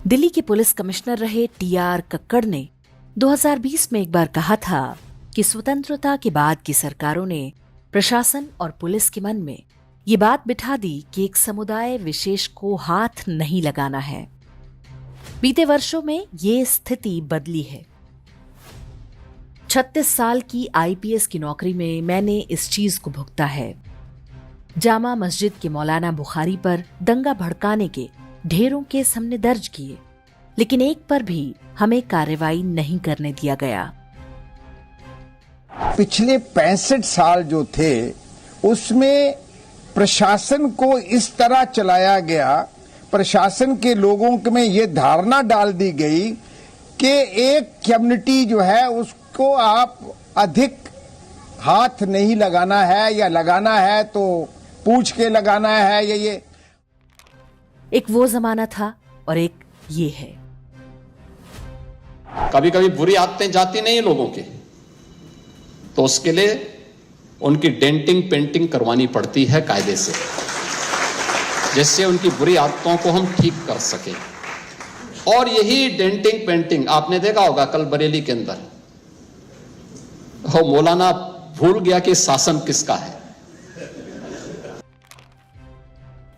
दिल्ली के police commissioner रहे TR Kakkar ने 2020 में एक बार कहा था कि स्वतंत्रता के बाद की सरकारों ने प्रशासन और पुलिस के मन में ये बात बिठा दी कि एक समुदाय विशेष को हाथ नहीं लगाना है। बीते वर्षों में ये स्थिति बदली है। 36 साल की आईपीएस की नौकरी में मैंने इस चीज को भुगता है। जामा मस्जिद के मौलाना बुखारी पर दंगा भड़काने के ढेरों केस हमने दर्ज किए, लेकिन एक पर भी हमें कार्रवाई नहीं करने दिया गया। पिछले 65 साल जो थे उसमें प्रशासन को इस तरह चलाया गया, प्रशासन के लोगों में ये धारणा डाल दी गई कि एक कम्युनिटी जो है उसको आप अधिक हाथ नहीं लगाना है, या लगाना है तो पूछ के लगाना है। ये एक वो जमाना था और एक ये है। कभी कभी बुरी आदतें जाती नहीं लोगों के, तो उसके लिए उनकी डेंटिंग पेंटिंग करवानी पड़ती है कायदे से, जिससे उनकी बुरी आदतों को हम ठीक कर सकें। और यही डेंटिंग पेंटिंग आपने देखा होगा कल बरेली के अंदर, वो मौलाना भूल गया कि शासन किसका है।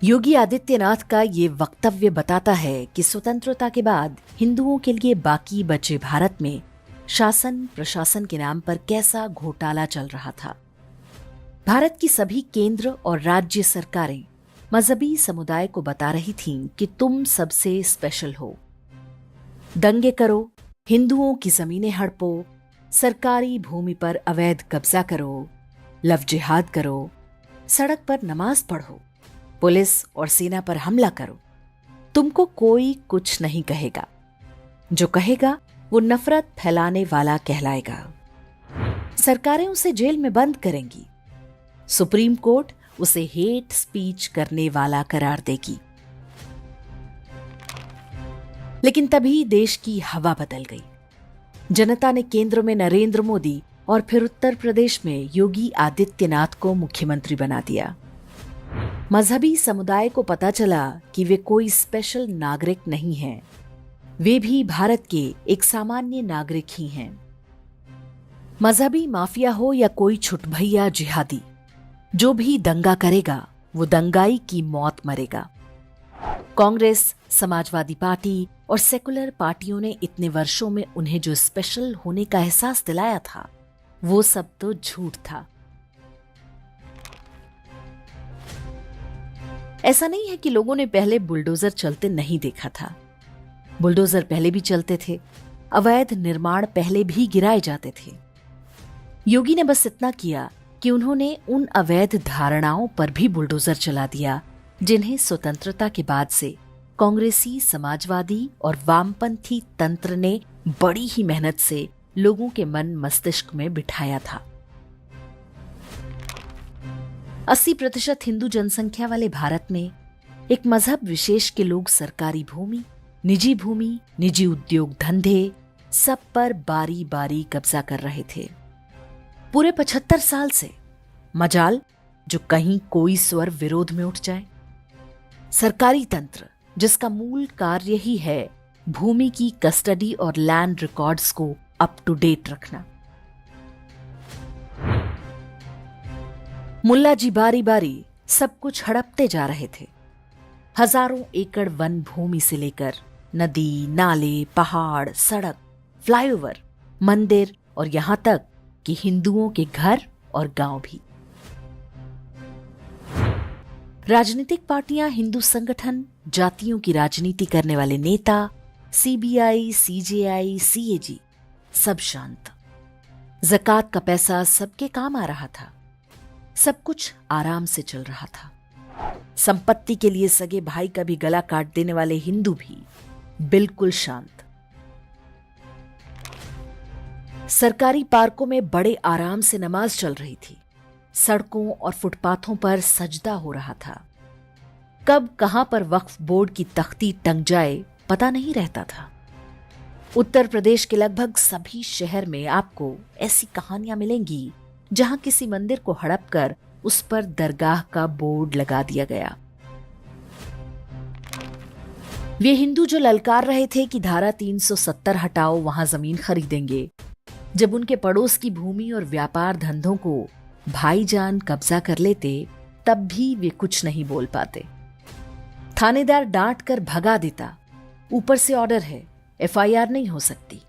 योगी आदित्यनाथ का ये वक्तव्य बताता है कि स्वतंत्रता के बाद हिंदुओं के लिए बाकी बचे भारत में शासन प्रशासन के नाम पर कैसा घोटाला चल रहा था। भारत की सभी केंद्र और राज्य सरकारें मजहबी समुदाय को बता रही थीं कि तुम सबसे स्पेशल हो। दंगे करो, हिंदुओं की जमीनें हड़पो, सरकारी भूमि पर अवैध कब्जा करो, लव जिहाद करो, सड़क पर नमाज पढ़ो, पुलिस और सेना पर हमला करो, तुमको कोई कुछ नहीं कहेगा। जो कहेगा वो नफरत फैलाने वाला कहलाएगा। सरकारें उसे जेल में बंद करेंगी, सुप्रीम कोर्ट उसे हेट स्पीच करने वाला करार देगी। लेकिन तभी देश की हवा बदल गई। जनता ने केंद्र में नरेंद्र मोदी और फिर उत्तर प्रदेश में योगी आदित्यनाथ को मुख्यमंत्री बना दिया। मजहबी समुदाय को पता चला कि वे कोई स्पेशल नागरिक नहीं हैं, वे भी भारत के एक सामान्य नागरिक ही हैं। मजहबी माफिया हो या कोई छुटभैया जिहादी, जो भी दंगा करेगा वो दंगाई की मौत मरेगा। कांग्रेस, समाजवादी पार्टी और सेकुलर पार्टियों ने इतने वर्षों में उन्हें जो स्पेशल होने का एहसास दिलाया था, वो सब तो झूठ था। ऐसा नहीं है कि लोगों ने पहले बुलडोजर चलते नहीं देखा था। बुलडोजर पहले भी चलते थे, अवैध निर्माण पहले भी गिराए जाते थे। योगी ने बस इतना किया कि उन्होंने उन अवैध धारणाओं पर भी बुलडोजर चला दिया जिन्हें स्वतंत्रता के बाद से कांग्रेसी, समाजवादी और वामपंथी तंत्र ने बड़ी ही मेहनत से लोगों के मन मस्तिष्क में बिठाया था। 80% हिंदू जनसंख्या वाले भारत में एक मजहब विशेष के लोग सरकारी भूमि, निजी उद्योग धंधे सब पर बारी बारी कब्जा कर रहे थे। पूरे 75 साल से मजाल जो कहीं कोई स्वर विरोध में उठ जाए। सरकारी तंत्र जिसका मूल कार्य ही है भूमि की कस्टडी और लैंड रिकॉर्ड्स को अप टू डेट रखना। मुल्ला जी बारी बारी सब कुछ हड़पते जा रहे थे। हजारों एकड़ वन भूमि से लेकर नदी, नाले, पहाड़, सड़क, फ्लाईओवर, मंदिर और यहां तक कि हिंदुओं के घर और गांव भी। राजनीतिक पार्टियां, हिंदू संगठन, जातियों की राजनीति करने वाले नेता, सीबीआई, सीजेआई, सीएजी सब शांत। ज़कात का पैसा सबके काम आ रहा था। सब कुछ आराम से चल रहा था। संपत्ति के लिए सगे भाई का भी गला काट देने वाले हिंदू भी बिल्कुल शांत। सरकारी पार्कों में बड़े आराम से नमाज चल रही थी। सड़कों और फुटपाथों पर सजदा हो रहा था। कब कहां पर वक्फ बोर्ड की तख्ती टंग जाए पता नहीं रहता था। उत्तर प्रदेश के लगभग सभी शहर में आपको ऐसी कहानियां मिलेंगी जहां किसी मंदिर को हड़प कर उस पर दरगाह का बोर्ड लगा दिया गया। वे हिंदू जो ललकार रहे थे कि धारा 370 हटाओ, वहां जमीन खरीदेंगे, जब उनके पड़ोस की भूमि और व्यापार धंधों को भाईजान कब्जा कर लेते, तब भी वे कुछ नहीं बोल पाते। थानेदार डांट कर भगा देता, ऊपर से ऑर्डर है, एफआईआर नहीं हो सकती।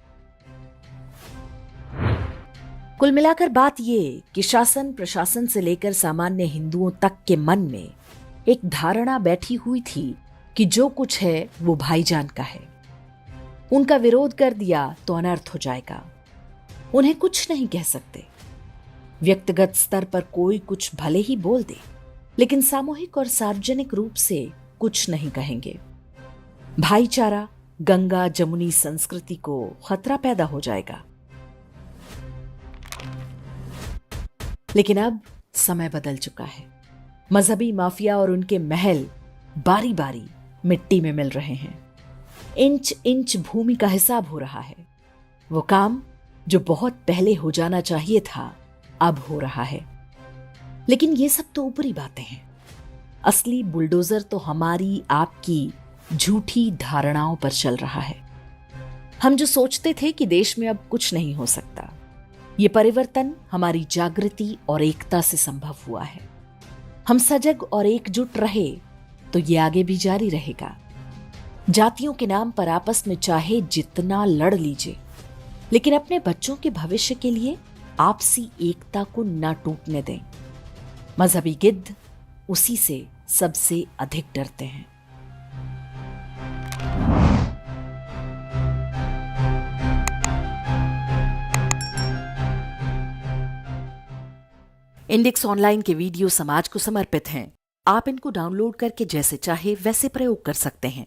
कुल मिलाकर बात यह कि शासन प्रशासन से लेकर सामान्य हिंदुओं तक के मन में एक धारणा बैठी हुई थी कि जो कुछ है वो भाईजान का है। उनका विरोध कर दिया तो अनर्थ हो जाएगा, उन्हें कुछ नहीं कह सकते। व्यक्तिगत स्तर पर कोई कुछ भले ही बोल दे, लेकिन सामूहिक और सार्वजनिक रूप से कुछ नहीं कहेंगे। भाईचारा, गंगा जमुनी संस्कृति को खतरा पैदा हो जाएगा। लेकिन अब समय बदल चुका है। मजहबी माफिया और उनके महल बारी बारी मिट्टी में मिल रहे हैं। इंच इंच भूमि का हिसाब हो रहा है। वो काम जो बहुत पहले हो जाना चाहिए था, अब हो रहा है। लेकिन ये सब तो ऊपरी बातें हैं। असली बुलडोजर तो हमारी आपकी झूठी धारणाओं पर चल रहा है। हम जो सोचते थे कि देश में अब कुछ नहीं हो सकता, ये परिवर्तन हमारी जागृति और एकता से संभव हुआ है। हम सजग और एकजुट रहे तो ये आगे भी जारी रहेगा। जातियों के नाम पर आपस में चाहे जितना लड़ लीजिए, लेकिन अपने बच्चों के भविष्य के लिए आपसी एकता को ना टूटने दें। मजहबी गिद्ध उसी से सबसे अधिक डरते हैं। इंडेक्स ऑनलाइन के वीडियो समाज को समर्पित हैं। आप इनको डाउनलोड करके जैसे चाहे वैसे प्रयोग कर सकते हैं।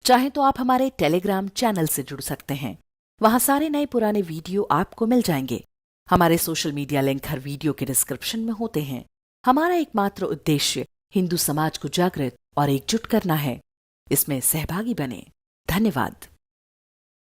चाहे तो आप हमारे टेलीग्राम चैनल से जुड़ सकते हैं। वहां सारे नए पुराने वीडियो आपको मिल जाएंगे। हमारे सोशल मीडिया लिंक हर वीडियो के डिस्क्रिप्शन में होते हैं। हमारा एकमात्र उद्देश्य हिंदू समाज को जागृत और एकजुट करना है। इसमें सहभागी बने। धन्यवाद।